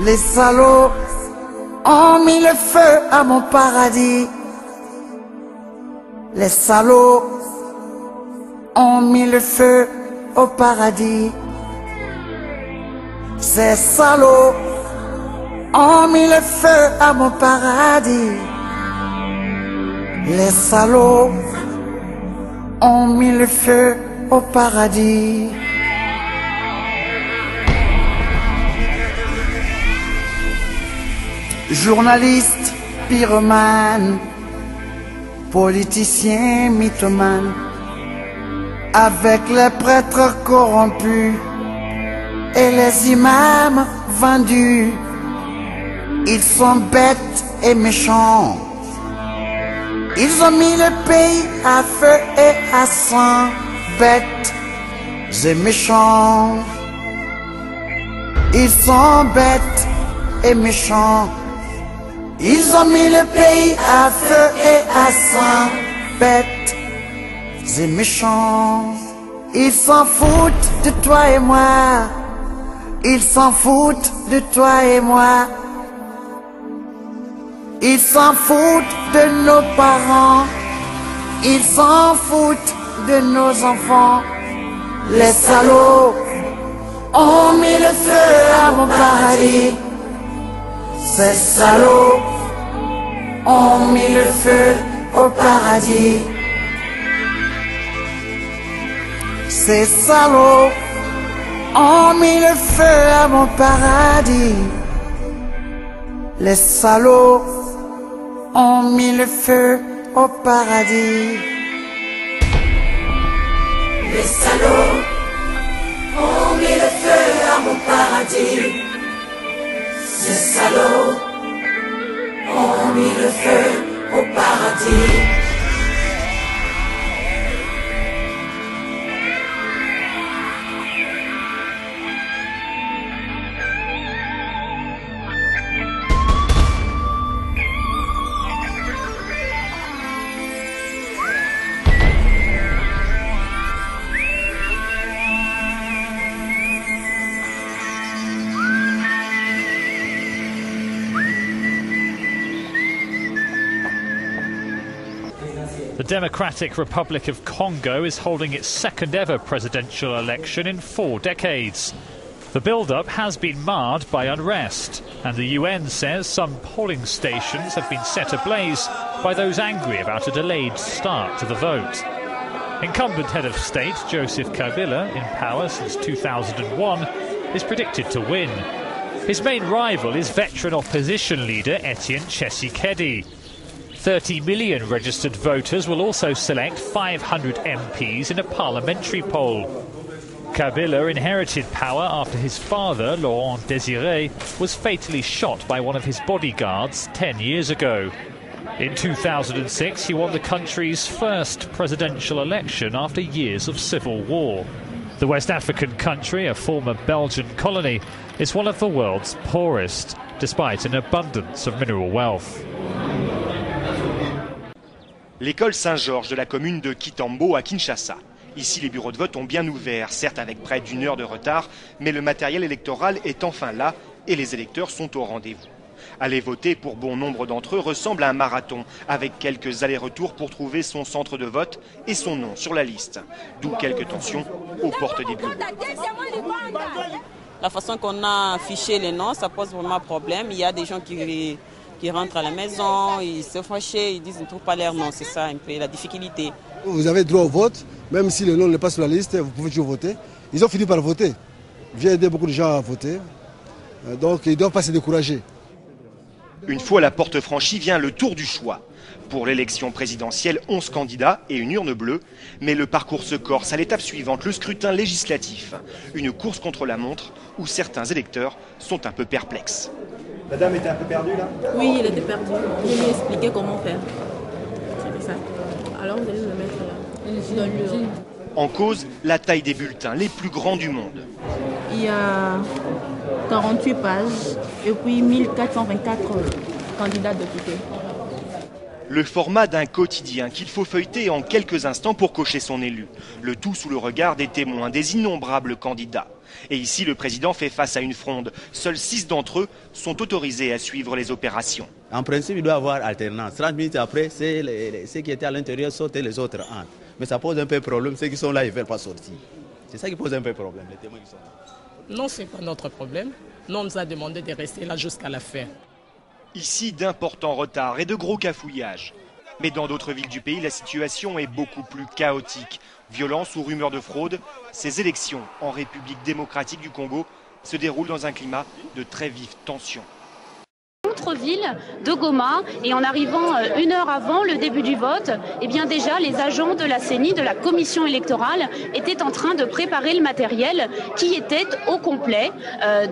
Les salauds ont mis le feu à mon paradis. Les salauds ont mis le feu au paradis. Ces salauds ont mis le feu à mon paradis. Les salauds ont mis le feu au paradis. Journalistes, pyromanes, politiciens, mythomanes, avec les prêtres corrompus et les imams vendus, ils sont bêtes et méchants. Ils ont mis le pays à feu et à sang, bêtes et méchants. Ils sont bêtes et méchants. Ils ont mis le pays à feu et à sang, bêtes et méchants. Ils s'en foutent de toi et moi. Ils s'en foutent de toi et moi. Ils s'en foutent de nos parents. Ils s'en foutent de nos enfants. Les salauds ont mis le feu à mon paradis. Ces salauds ont mis le feu au paradis. Ces salauds ont mis le feu à mon paradis. Les salauds ont mis le feu au paradis. Les salauds ont mis le feu à mon paradis. Ces salauds ont mis le feu au paradis. The Democratic Republic of Congo is holding its second ever presidential election in 4 decades. The build-up has been marred by unrest, and the UN says some polling stations have been set ablaze by those angry about a delayed start to the vote. Incumbent head of state Joseph Kabila, in power since 2001, is predicted to win. His main rival is veteran opposition leader Etienne Tshisekedi. 30 million registered voters will also select 500 MPs in a parliamentary poll. Kabila inherited power after his father, Laurent Désiré, was fatally shot by one of his bodyguards 10 years ago. In 2006, he won the country's first presidential election after years of civil war. The West African country, a former Belgian colony, is one of the world's poorest, despite an abundance of mineral wealth. L'école Saint-Georges de la commune de Kitambo à Kinshasa. Ici, les bureaux de vote ont bien ouvert, certes avec près d'1 heure de retard, mais le matériel électoral est enfin là et les électeurs sont au rendez-vous. Aller voter pour bon nombre d'entre eux ressemble à un marathon, avec quelques allers-retours pour trouver son centre de vote et son nom sur la liste. D'où quelques tensions aux portes des bureaux. La façon qu'on a affiché les noms, ça pose vraiment problème. Il y a des gens qui rentrent à la maison, ils se fâchent, ils disent qu'ils ne trouvent pas leur nom. C'est ça un peu la difficulté. Vous avez droit au vote, même si le nom n'est pas sur la liste, vous pouvez toujours voter. Ils ont fini par voter. J'ai aidé beaucoup de gens à voter, donc ils ne doivent pas se décourager. Une fois la porte franchie, vient le tour du choix. Pour l'élection présidentielle, 11 candidats et une urne bleue. Mais le parcours se corse à l'étape suivante, le scrutin législatif. Une course contre la montre où certains électeurs sont un peu perplexes. La dame était un peu perdue là? Oui, il était perdu. Je lui ai expliqué comment faire. C'est ça. Alors vous allez le mettre là. Dans l'urne. En cause, la taille des bulletins, les plus grands du monde. Il y a 48 pages et puis 1424 candidats députés. Le format d'un quotidien qu'il faut feuilleter en quelques instants pour cocher son élu. Le tout sous le regard des témoins, des innombrables candidats. Et ici, le président fait face à une fronde. Seuls 6 d'entre eux sont autorisés à suivre les opérations. En principe, il doit y avoir alternance. 30 minutes après, ceux qui étaient à l'intérieur sortent et les autres entrent. Mais ça pose un peu problème. Ceux qui sont là, ils ne veulent pas sortir. C'est ça qui pose un peu problème, les témoins qui sont là. Non, ce n'est pas notre problème. Nous, on nous a demandé de rester là jusqu'à la fin. Ici, d'importants retards et de gros cafouillages. Mais dans d'autres villes du pays, la situation est beaucoup plus chaotique. Violence ou rumeurs de fraude, ces élections en République démocratique du Congo se déroulent dans un climat de très vives tensions. Centre-ville de Goma, et en arrivant 1 heure avant le début du vote, eh bien déjà les agents de la CENI, de la commission électorale, étaient en train de préparer le matériel qui était au complet.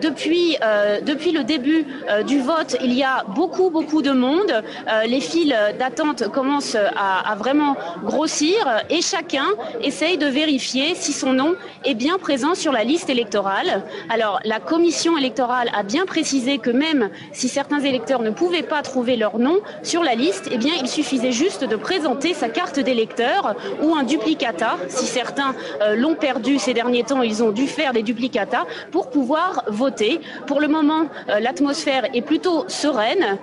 Depuis le début du vote, il y a beaucoup de monde. Les files d'attente commencent à vraiment grossir et chacun essaye de vérifier si son nom est bien présent sur la liste électorale. Alors la commission électorale a bien précisé que même si certains électeurs ne pouvaient pas trouver leur nom sur la liste, eh bien, il suffisait juste de présenter sa carte d'électeur ou un duplicata. Si certains l'ont perdu ces derniers temps, ils ont dû faire des duplicata pour pouvoir voter. Pour le moment, l'atmosphère est plutôt sereine.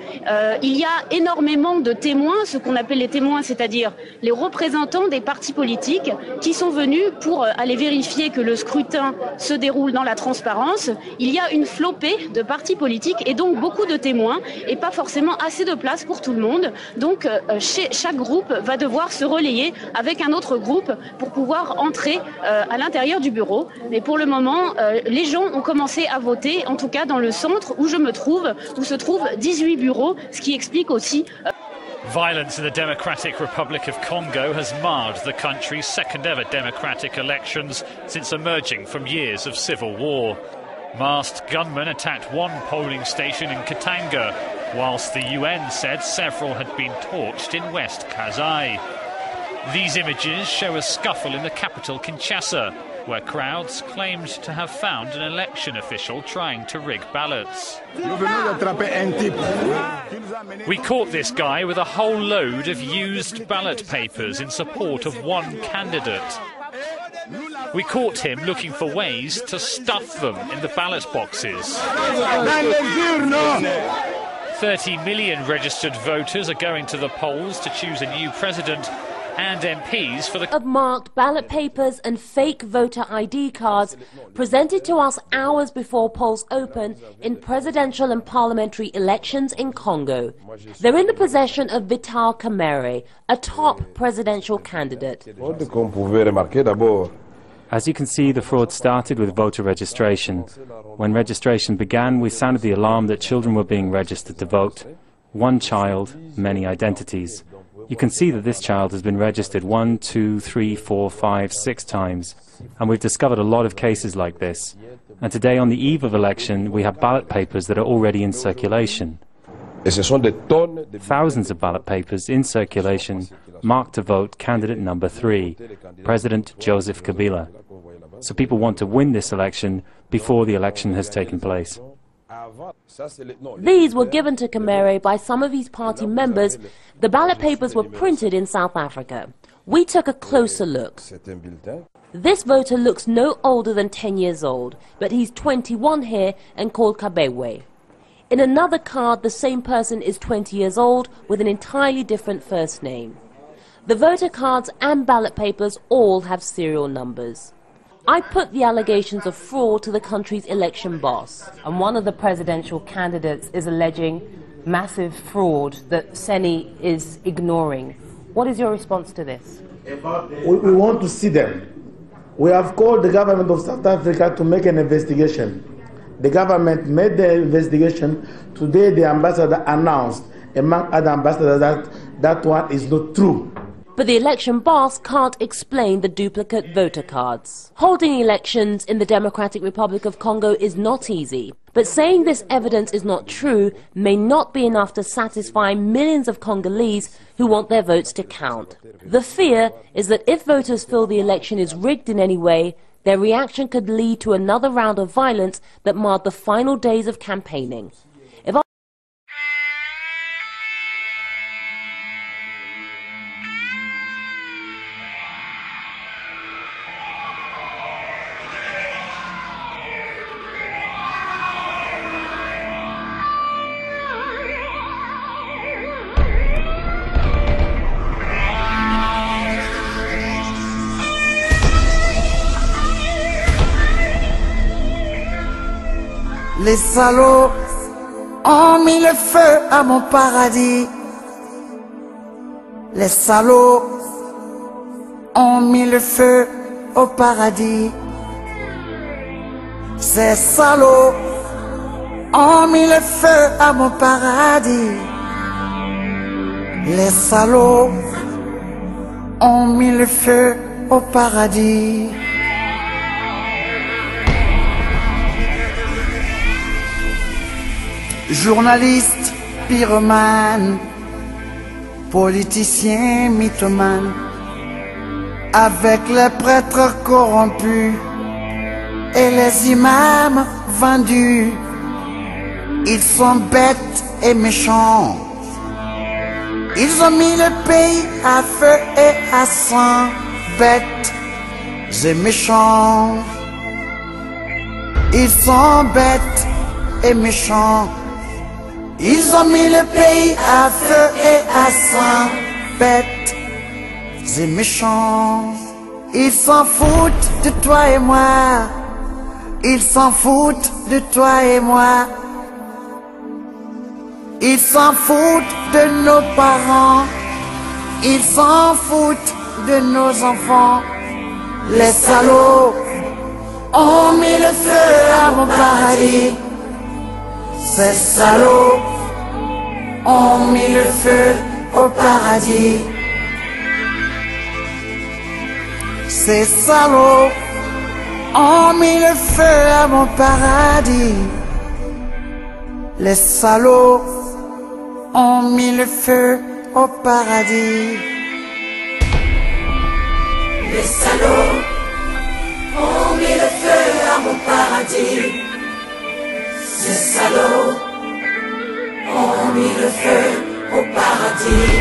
Il y a énormément de témoins, ce qu'on appelle les témoins, c'est-à-dire les représentants des partis politiques qui sont venus pour aller vérifier que le scrutin se déroule dans la transparence. Il y a une flopée de partis politiques et donc beaucoup de témoins et pas forcément assez de place pour tout le monde. Donc chaque groupe va devoir se relayer avec un autre groupe pour pouvoir entrer à l'intérieur du bureau. Mais pour le moment, les gens ont commencé à voter, en tout cas dans le centre où je me trouve, où se trouvent 18 bureaux, ce qui explique aussi... Violence in the Democratic Republic of Congo has marred the country's second ever democratic elections since emerging from years of civil war. Masked gunmen attacked one polling station in Katanga, whilst the UN said several had been torched in West Kasai. These images show a scuffle in the capital Kinshasa, where crowds claimed to have found an election official trying to rig ballots. We caught this guy with a whole load of used ballot papers in support of one candidate. We caught him looking for ways to stuff them in the ballot boxes. 30 million registered voters are going to the polls to choose a new president and MPs for the... ...of marked ballot papers and fake voter ID cards presented to us hours before polls open in presidential and parliamentary elections in Congo. They're in the possession of Vital Kamerhe, a top presidential candidate. As you can see, the fraud started with voter registration. When registration began, we sounded the alarm that children were being registered to vote. One child, many identities. You can see that this child has been registered 1, 2, 3, 4, 5, 6 times. And we've discovered a lot of cases like this. And today, on the eve of election, we have ballot papers that are already in circulation. Thousands of ballot papers in circulation marked to vote candidate number 3, President Joseph Kabila. So people want to win this election before the election has taken place. These were given to Kamerhe by some of his party members. The ballot papers were printed in South Africa. We took a closer look. This voter looks no older than 10 years old, but he's 21 here and called Kabewe. In another card, the same person is 20 years old with an entirely different first name. The voter cards and ballot papers all have serial numbers. I put the allegations of fraud to the country's election boss. And one of the presidential candidates is alleging massive fraud that CENI is ignoring. What is your response to this? We want to see them. We have called the government of South Africa to make an investigation. The government made the investigation. Today the ambassador announced, among other ambassadors, that one is not true. But the election boss can't explain the duplicate voter cards. Holding elections in the Democratic Republic of Congo is not easy. But saying this evidence is not true may not be enough to satisfy millions of Congolese who want their votes to count. The fear is that if voters feel the election is rigged in any way, their reaction could lead to another round of violence that marred the final days of campaigning. Les salauds ont mis le feu à mon paradis. Les salauds ont mis le feu au paradis. Ces salauds ont mis le feu à mon paradis. Les salauds ont mis le feu au paradis. Journalistes, pyromanes, politiciens, mythomanes, avec les prêtres corrompus et les imams vendus, ils sont bêtes et méchants. Ils ont mis le pays à feu et à sang, bêtes et méchants. Ils sont bêtes et méchants. Ils ont mis le pays à feu et à sang, bêtes et méchants. Ils s'en foutent de toi et moi. Ils s'en foutent de toi et moi. Ils s'en foutent de nos parents. Ils s'en foutent de nos enfants. Les salauds ont mis le feu à mon paradis. Ces salauds ont mis le feu au paradis. Ces salauds ont mis le feu à mon paradis. Les salauds ont mis le feu au paradis. Les salauds ont mis le feu à mon paradis. Ces salauds ont mis le feu au paradis.